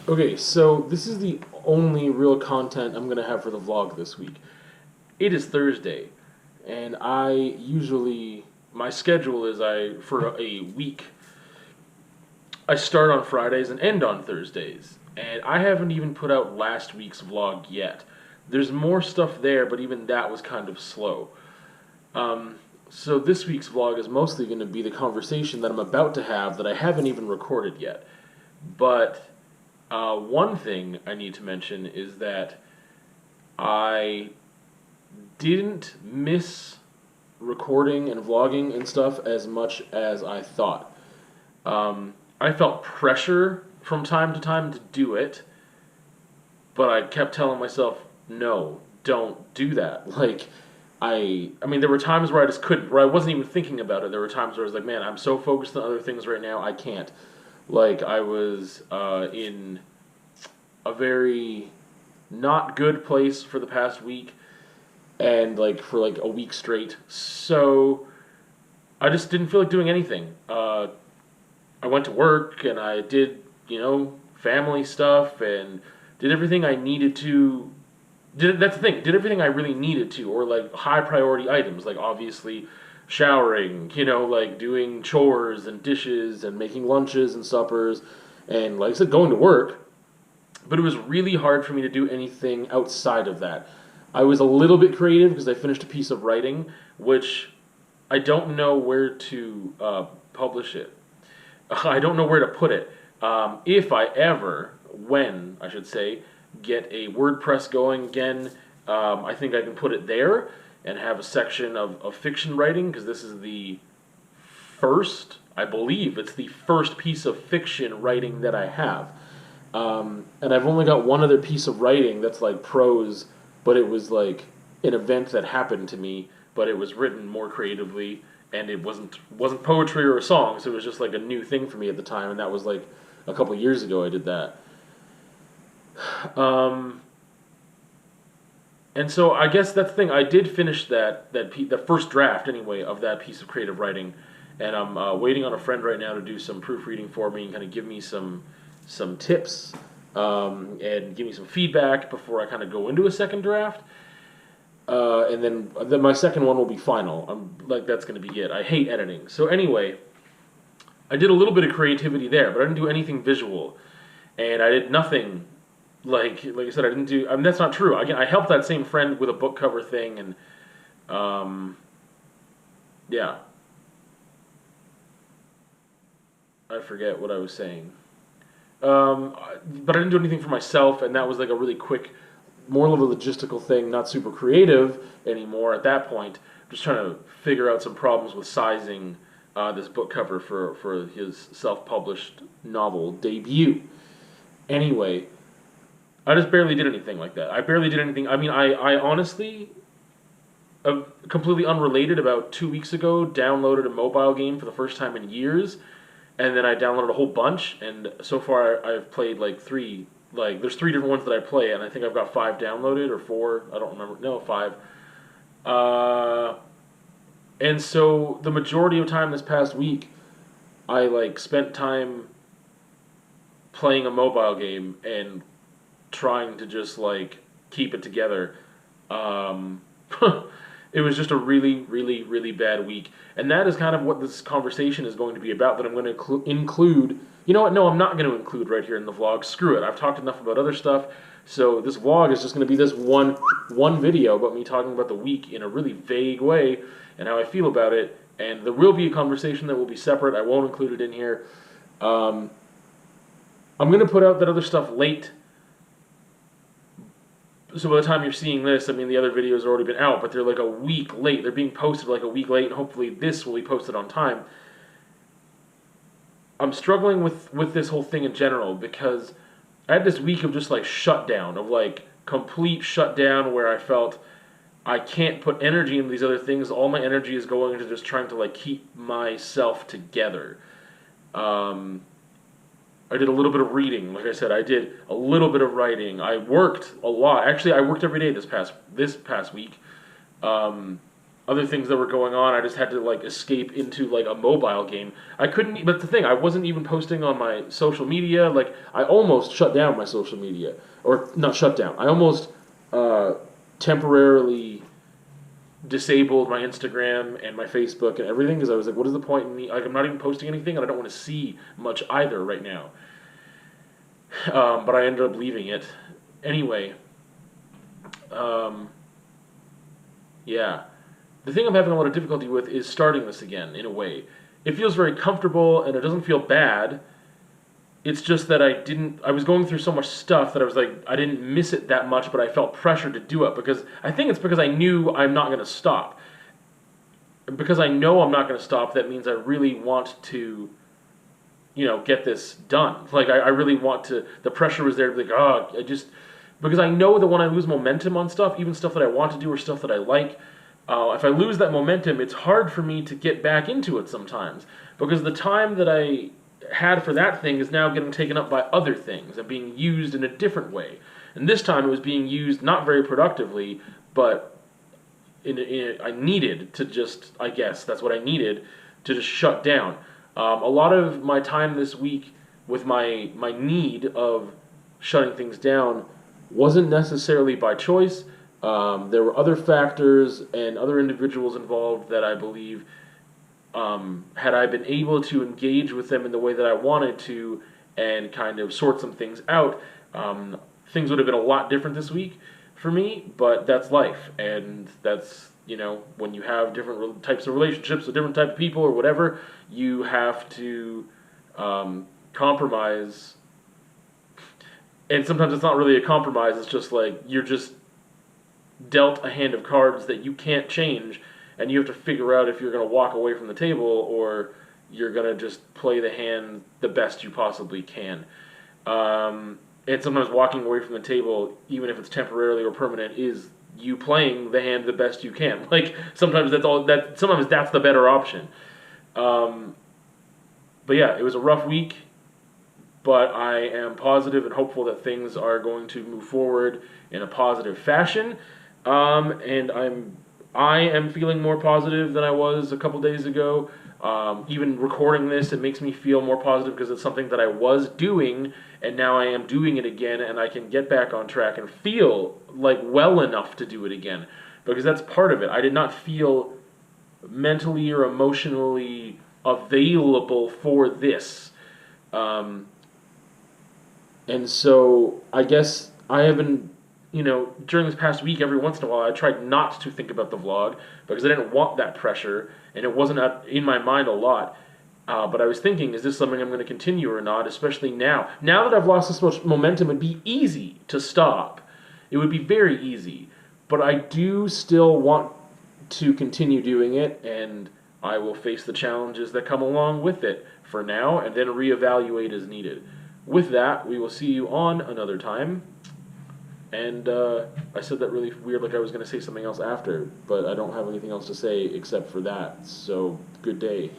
Okay, so this is the only real content I'm gonna have for the vlog this week. It is Thursday, and I usually my schedule is I for a week I start on Fridays and end on Thursdays, and I haven't even put out last week's vlog yet. There's more stuff there, but even that was kind of slow. Um, so this week's vlog is mostly going to be the conversation that I'm about to have that I haven't even recorded yet. But one thing I need to mention is that I didn't miss recording and vlogging and stuff as much as I thought. I felt pressure from time to time to do it, but I kept telling myself, no, don't do that. Like, there were times where I just couldn't, where I wasn't even thinking about it. There were times where I was like, man, I'm so focused on other things right now, I can't. Like, I was in a very not good place for the past week, and like for like a week straight. So I just didn't feel like doing anything. I went to work and I did, family stuff and did everything I needed to. That's the thing. Did everything I really needed to, or like high priority items, like obviously showering, like doing chores and dishes and making lunches and suppers, and like I said, going to work. But it was really hard for me to do anything outside of that. I was a little bit creative because I finished a piece of writing, which I don't know where to publish it. I don't know where to put it. If I ever, when I should say, get a WordPress going again, I think I can put it there and have a section of fiction writing, because this is the first, I believe, it's the first piece of fiction writing that I have. And I've only got one other piece of writing that's like prose, but it was like an event that happened to me, but it was written more creatively, and it wasn't poetry or a song, so it was just like a new thing for me at the time, and that was like a couple years ago I did that. And so I guess that's the thing. I did finish the first draft anyway of that piece of creative writing, and I'm waiting on a friend right now to do some proofreading for me and kind of give me some tips, and give me some feedback before I kind of go into a second draft. And then my second one will be final. That's going to be it. I hate editing. So anyway, I did a little bit of creativity there, but I didn't do anything visual, and I did nothing. Like I said, I didn't do. I mean, that's not true. Again, I helped that same friend with a book cover thing, and yeah, I forget what I was saying. But I didn't do anything for myself, and that was like a really quick, more of a logistical thing, not super creative anymore at that point. Just trying to figure out some problems with sizing this book cover for his self-published novel debut. Anyway, I just barely did anything like that. I barely did anything. I mean, I honestly, completely unrelated, about 2 weeks ago, downloaded a mobile game for the first time in years, and then I downloaded a whole bunch, and so far I've played like three. Like, there's three different ones that I play, and I think I've got five downloaded, or four, I don't remember. No, five. And so the majority of time this past week, I like spent time playing a mobile game and trying to just like keep it together. Um, it was just a really, really, really bad week, and that is kind of what this conversation is going to be about. That I'm going to include. You know what? No, I'm not going to include right here in the vlog. Screw it. I've talked enough about other stuff. So this vlog is just going to be this one video about me talking about the week in a really vague way and how I feel about it. And there will be a conversation that will be separate. I won't include it in here. I'm going to put out that other stuff late. So by the time you're seeing this, I mean, the other videos have already been out, but they're like a week late. They're being posted like a week late, and hopefully this will be posted on time. I'm struggling with this whole thing in general, because I had this week of just like shutdown, of like complete shutdown, where I felt I can't put energy into these other things. All my energy is going into just trying to like keep myself together. I did a little bit of reading, like I said. I did a little bit of writing. I worked a lot. Actually, I worked every day this past week. I other things that were going on. I just had to like escape into like a mobile game. I couldn't. But the thing, I wasn't even posting on my social media. Like I almost shut down my social media, or not shut down. I almost temporarily disabled my Instagram and my Facebook and everything because I was like, what is the point in me? Like I'm not even posting anything, and I don't want to see much either right now. But I ended up leaving it anyway. Yeah. The thing I'm having a lot of difficulty with is starting this again, in a way. It feels very comfortable, and it doesn't feel bad. It's just that I was going through so much stuff that I was like, I didn't miss it that much, but I felt pressure to do it, because I think it's because I knew I'm not going to stop. And because I know I'm not going to stop, that means I really want to, get this done. Like, I really want to, the pressure was there to be like, because I know that when I lose momentum on stuff, even stuff that I want to do or stuff that I like, if I lose that momentum, it's hard for me to get back into it sometimes. Because the time that I had for that thing is now getting taken up by other things and being used in a different way. And this time it was being used not very productively, but I needed to just, I guess, that's what I needed, to just shut down. A lot of my time this week with my need of shutting things down wasn't necessarily by choice. There were other factors and other individuals involved that I believe, had I been able to engage with them in the way that I wanted to and kind of sort some things out, things would have been a lot different this week for me, but that's life. And that's, when you have different types of relationships with different type of people or whatever, you have to compromise. And sometimes it's not really a compromise, it's just like you're just dealt a hand of cards that you can't change, and you have to figure out if you're going to walk away from the table or you're going to just play the hand the best you possibly can. And sometimes walking away from the table, even if it's temporarily or permanent, is you playing the hand the best you can. Like sometimes sometimes that's the better option. But yeah, it was a rough week, but I am positive and hopeful that things are going to move forward in a positive fashion. And I am feeling more positive than I was a couple days ago. Even recording this, it makes me feel more positive because it's something that I was doing, and now I am doing it again, and I can get back on track and feel like well enough to do it again. Because that's part of it. I did not feel mentally or emotionally available for this. And so I guess I have been, during this past week, every once in a while, I tried not to think about the vlog because I didn't want that pressure, and it wasn't in my mind a lot. But I was thinking, is this something I'm going to continue or not, especially now? Now that I've lost this much momentum, it'd be easy to stop. It would be very easy. But I do still want to continue doing it, and I will face the challenges that come along with it for now, and then reevaluate as needed. With that, we will see you on another time. And I said that really weird, like I was going to say something else after, but I don't have anything else to say except for that. So, good day.